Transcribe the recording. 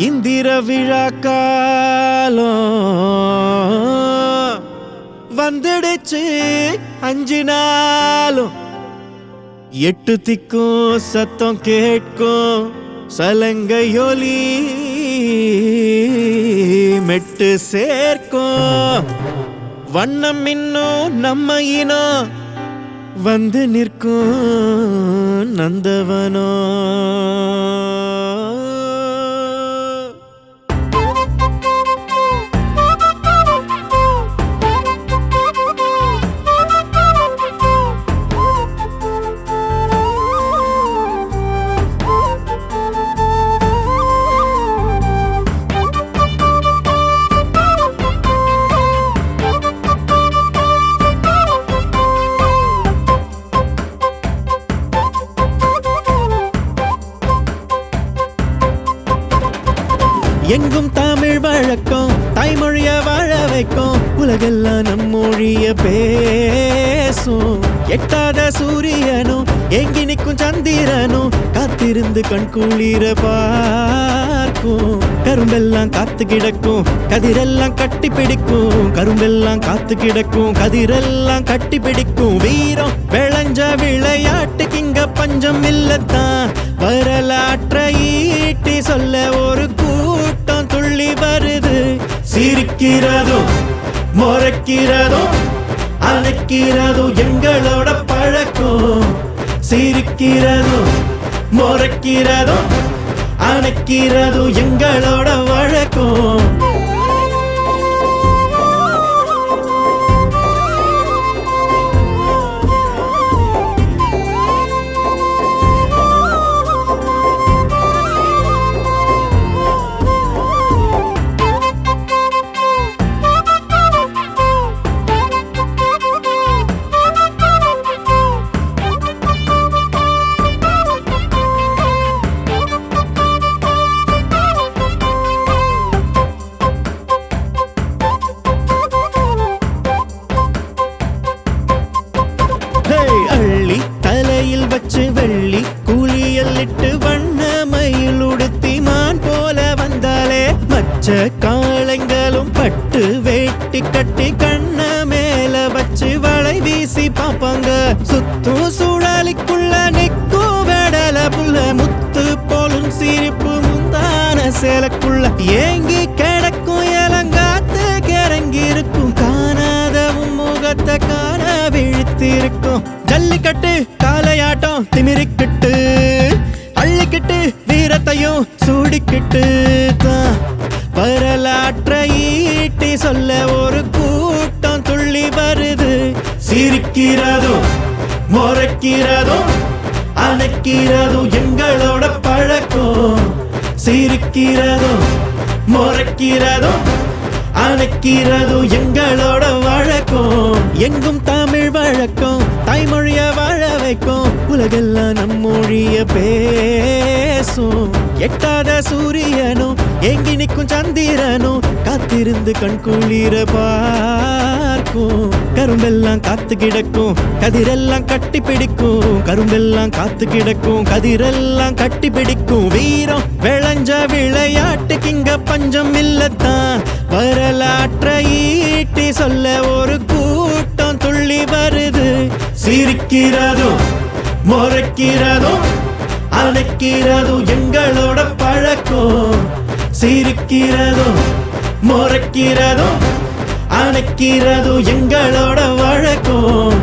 இந்திர விழாக்காலம் வந்துடுச்சு 5 நாளும் 8 திக்கும் சத்தம் கேட்கும் சலங்கையொலி மெட்டு சேர்க்கும் வண்ணம் இன்னும் நம்ம இனம் வந்து நிற்கும் நந்தவனோ எங்கும் தமிழ் வழக்கம் தாய்மொழிய வாழ வைக்கும் உலகெல்லாம் நம் மொழிய பேசும் எட்டாத சூரியனும் ஏங்கி நிற்கும் சந்திரனும் காத்திருந்து கண் குளிர பார்க்கும் கரும்பெல்லாம் காத்து கிடக்கும் கதிரெல்லாம் கட்டி பிடிக்கும் கரும்பெல்லாம் காத்து கிடக்கும் கதிரெல்லாம் கட்டி பிடிக்கும் வீரம் விளைஞ்ச விளையாட்டுக்கு இங்க பஞ்சம் இல்லத்தான் வரலாற்றை ஈட்டி சொல்ல ஒரு கூட்டம் துள்ளி வருது சிரிக்கிறதும் முறைக்கிறதும் அணைக்கிறதும் எங்களோட பழக்கம் சிரிக்கிறதும் முறைக்கிறதும் அணைக்கிறதும் எங்களோட வழக்கம் அள்ளி தலையில் வச்சு வெள்ளி கூலியல் இட்டு வண்ணமயில் உடுத்தி மான் போல வந்தாலே மச்ச காளைங்களும் பட்டு வேட்டி கட்டி கண்ண மேல வச்சு வளை வீசி பாப்பாங்க சுத்தும் சூழலிக்குள்ள நிற்கும் வெடல புள்ள முத்து போலும் சிரிப்பு முந்தான சேலக்குள்ள ஏங்கி கிடக்கும் இளங்காத்து கிறங்கி இருக்கும் காணாதவும் முகத்தை காண விழித்திருக்கும் ஜல்லிக்கட்டு காளையாட்டம் திமிரிக்கிட்டு அள்ளிக்கிட்டு வீரத்தையும் சூடிக்கிட்டு தான் வரலாற்றை ஈட்டி சொல்ல ஒரு கூட்டம் துள்ளி வருது சிரிக்கிறதும் முறைக்கிறதும் அணைக்கிறதும் எங்களோட பழக்கம் சிரிக்கிறதும் முறைக்கிறதும் அணைக்கிறதும் எங்களோட வழக்கம் எங்கும் தமிழ் வழக்கம் தாய்மொழிய வாழ வைக்கும் உலகெல்லாம் நம் மொழிய பேசும் எட்டாத சூரியனும் ஏங்கி நிற்கும் சந்திரனும் காத்திருந்து கண் குளிர பார்க்கும் கரும்பெல்லாம் காத்து கிடக்கும் கதிரெல்லாம் கட்டி பிடிக்கும் கரும்பெல்லாம் காத்து கிடக்கும் கதிரெல்லாம் கட்டி பிடிக்கும் வீரம் விளைஞ்ச விளையாட்டுக்கு இங்க பஞ்சம் இல்லத்தான் வரலாற்றை ஈட்டி சொல்ல ஒரு கூட்டம் துள்ளி வருது சிரிக்கிறதும் முறைக்கிறதும் அணைக்கிறதும் எங்களோட பழக்கம் சிரிக்கிறதும் முறைக்கிறதும் அணைக்கிறதும் எங்களோட வழக்கம்